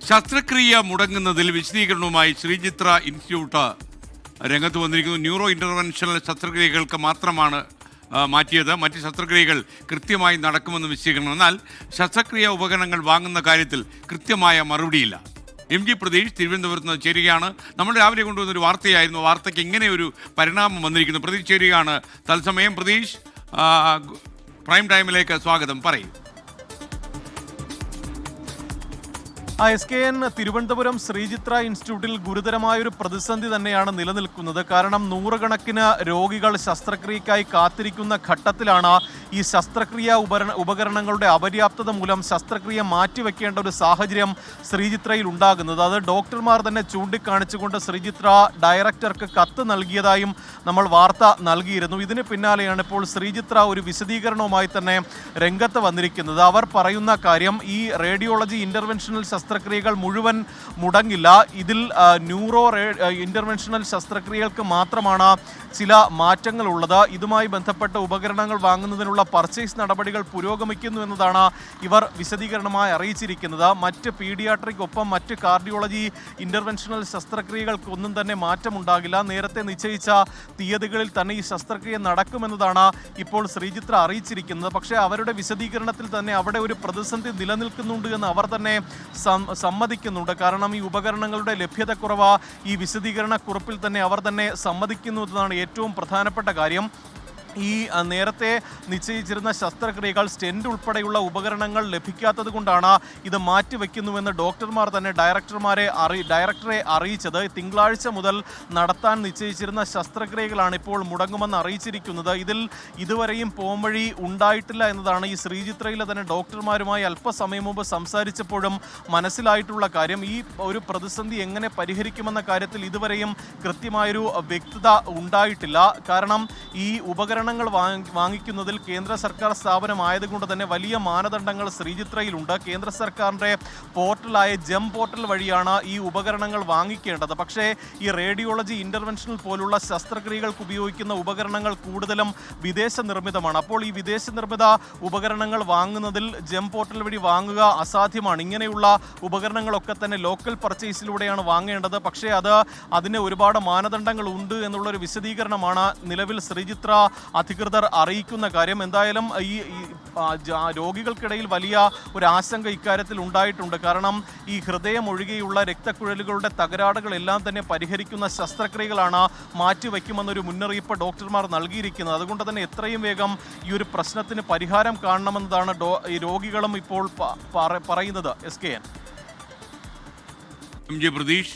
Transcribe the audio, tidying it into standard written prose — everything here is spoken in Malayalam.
ശസ്ത്രക്രിയ മുടങ്ങുന്നതിൽ വിശദീകരണവുമായി ശ്രീചിത്ര ഇൻസ്റ്റിറ്റ്യൂട്ട് രംഗത്ത് വന്നിരിക്കുന്നു. ന്യൂറോ ഇന്റർവെൻഷണൽ ശസ്ത്രക്രിയകൾക്ക് മാത്രമാണ് മാറ്റിയത്. മറ്റ് ശസ്ത്രക്രിയകൾ കൃത്യമായി നടക്കുമെന്ന് വിശദീകരണം. എന്നാൽ ശസ്ത്രക്രിയ ഉപകരണങ്ങൾ വാങ്ങുന്ന കാര്യത്തിൽ കൃത്യമായ മറുപടിയില്ല. MG പ്രതീഷ് തിരുവനന്തപുരത്ത് നിന്ന് ചേരുകയാണ്. നമ്മൾ രാവിലെ കൊണ്ടുവന്നൊരു വാർത്തയായിരുന്നു. വാർത്തയ്ക്ക് ഇങ്ങനെ ഒരു പരിണാമം വന്നിരിക്കുന്നു. പ്രതീഷ് ചേരുകയാണ് തത്സമയം. പ്രതീഷ്, പ്രൈം ടൈമിലേക്ക് സ്വാഗതം. പറയൂ. SKN തിരുവനന്തപുരം ശ്രീചിത്ര ഇൻസ്റ്റിറ്റ്യൂട്ടിൽ ഗുരുതരമായൊരു പ്രതിസന്ധി തന്നെയാണ് നിലനിൽക്കുന്നത്. കാരണം നൂറുകണക്കിന് രോഗികൾ ശസ്ത്രക്രിയക്കായി കാത്തിരിക്കുന്ന ഘട്ടത്തിലാണ് ഈ ശസ്ത്രക്രിയ ഉപകരണങ്ങളുടെ അപര്യാപ്തത മൂലം ശസ്ത്രക്രിയ മാറ്റിവെക്കേണ്ട ഒരു സാഹചര്യം ശ്രീചിത്രയിൽ ഉണ്ടാകുന്നത്. അത് ഡോക്ടർമാർ തന്നെ ചൂണ്ടിക്കാണിച്ചുകൊണ്ട് ശ്രീചിത്ര ഡയറക്ടർക്ക് കത്ത് നൽകിയതായും നമ്മൾ വാർത്ത നൽകിയിരുന്നു. ഇതിന് പിന്നാലെയാണ് ഇപ്പോൾ ശ്രീചിത്ര ഒരു വിശദീകരണവുമായി തന്നെ രംഗത്ത് വന്നിരിക്കുന്നത്. അവർ പറയുന്ന കാര്യം, ഈ റേഡിയോളജി ഇന്റർവെൻഷണൽ ശസ്ത്രക്രിയകൾ മുഴുവൻ മുടങ്ങില്ല. ഇതിൽ ന്യൂറോ ഇന്റർവെൻഷണൽ ശസ്ത്രക്രിയകൾക്ക് മാത്രമാണ് ചില മാറ്റങ്ങൾ ഉള്ളത്. ഇതുമായി ബന്ധപ്പെട്ട ഉപകരണങ്ങൾ വാങ്ങുന്നതിനുള്ള പർച്ചേസ് നടപടികൾ പുരോഗമിക്കുന്നു എന്നതാണ് ഇവർ വിശദീകരണമായി അറിയിച്ചിരിക്കുന്നത്. മറ്റ് പീഡിയാട്രിക് ഒപ്പം മറ്റ് കാർഡിയോളജി ഇന്റർവെൻഷണൽ ശസ്ത്രക്രിയകൾക്കൊന്നും തന്നെ മാറ്റമുണ്ടാകില്ല. നേരത്തെ നിശ്ചയിച്ച തീയതികളിൽ തന്നെ ഈ ശസ്ത്രക്രിയ നടക്കുമെന്നതാണ് ഇപ്പോൾ ശ്രീചിത്ര അറിയിച്ചിരിക്കുന്നത്. പക്ഷേ അവരുടെ വിശദീകരണത്തിൽ തന്നെ അവിടെ ഒരു പ്രതിസന്ധി നിലനിൽക്കുന്നുണ്ട് എന്ന് അവർ തന്നെ സമ്മതിക്കുന്നുണ്ട്. കാരണം ഈ ഉപകരണങ്ങളുടെ ലഭ്യതക്കുറവ് ഈ വിശദീകരണ കുറിപ്പിൽ തന്നെ അവർ തന്നെ സമ്മതിക്കുന്നു എന്നതാണ് ഏറ്റവും പ്രധാനപ്പെട്ട കാര്യം. ഈ നേരത്തെ നിശ്ചയിച്ചിരുന്ന ശസ്ത്രക്രിയകൾ, സ്റ്റെന്റ് ഉൾപ്പെടെയുള്ള ഉപകരണങ്ങൾ ലഭിക്കാത്തത് കൊണ്ടാണ് ഇത് മാറ്റിവെക്കുന്നുവെന്ന് ഡോക്ടർമാർ തന്നെ ഡയറക്ടറെ അറിയിച്ചത്. തിങ്കളാഴ്ച മുതൽ നടത്താൻ നിശ്ചയിച്ചിരുന്ന ശസ്ത്രക്രിയകളാണ് ഇപ്പോൾ മുടങ്ങുമെന്ന് അറിയിച്ചിരിക്കുന്നത്. ഇതിൽ ഇതുവരെയും പോംവഴി ഉണ്ടായിട്ടില്ല എന്നതാണ് ഈ ശ്രീചിത്രയിലെ തന്നെ ഡോക്ടർമാരുമായി അല്പസമയം മുമ്പ് സംസാരിച്ചപ്പോഴും മനസ്സിലായിട്ടുള്ള കാര്യം. ഈ ഒരു പ്രതിസന്ധി എങ്ങനെ പരിഹരിക്കുമെന്ന കാര്യത്തിൽ ഇതുവരെയും കൃത്യമായൊരു വ്യക്തത ഉണ്ടായിട്ടില്ല. കാരണം ഈ ഉപകരണങ്ങൾ വാങ്ങിക്കുന്നതിൽ കേന്ദ്ര സർക്കാർ സ്ഥാപനമായതുകൊണ്ട് തന്നെ വലിയ മാനദണ്ഡങ്ങൾ ശ്രീചിത്രയിലുണ്ട്. കേന്ദ്ര സർക്കാരിൻ്റെ പോർട്ടലായ ജെം പോർട്ടൽ വഴിയാണ് ഈ ഉപകരണങ്ങൾ വാങ്ങിക്കേണ്ടത്. പക്ഷേ ഈ റേഡിയോളജി ഇന്റർവെൻഷണൽ പോലുള്ള ശസ്ത്രക്രിയകൾക്ക് ഉപയോഗിക്കുന്ന ഉപകരണങ്ങൾ കൂടുതലും വിദേശ നിർമ്മിതമാണ്. അപ്പോൾ ഈ വിദേശ നിർമ്മിത ഉപകരണങ്ങൾ വാങ്ങുന്നതിൽ ജെം പോർട്ടൽ വഴി വാങ്ങുക അസാധ്യമാണ്. ഇങ്ങനെയുള്ള ഉപകരണങ്ങളൊക്കെ തന്നെ ലോക്കൽ പർച്ചേസിലൂടെയാണ് വാങ്ങേണ്ടത്. പക്ഷേ അതിന് ഒരുപാട് മാനദണ്ഡങ്ങൾ ഉണ്ട് എന്നുള്ളൊരു വിശദീകരണമാണ് നിലവിൽ ശ്രീചിത്ര അധികൃതർ അറിയിക്കുന്ന കാര്യം. എന്തായാലും ഈ രോഗികൾക്കിടയിൽ വലിയ ഒരു ആശങ്ക ഇക്കാര്യത്തിൽ ഉണ്ടായിട്ടുണ്ട്. കാരണം ഈ ഹൃദയം ഒഴികെയുള്ള രക്തക്കുഴലുകളുടെ തകരാറുകളെല്ലാം തന്നെ പരിഹരിക്കുന്ന ശസ്ത്രക്രിയകളാണ് മാറ്റിവെക്കുമെന്നൊരു മുന്നറിയിപ്പ് ഡോക്ടർമാർ നൽകിയിരിക്കുന്നത്. അതുകൊണ്ട് തന്നെ എത്രയും വേഗം ഈ ഒരു പ്രശ്നത്തിന് പരിഹാരം കാണണമെന്നതാണ് ഈ രോഗികളും ഇപ്പോൾ പറയുന്നത്. SKN. MG പ്രതീഷ്.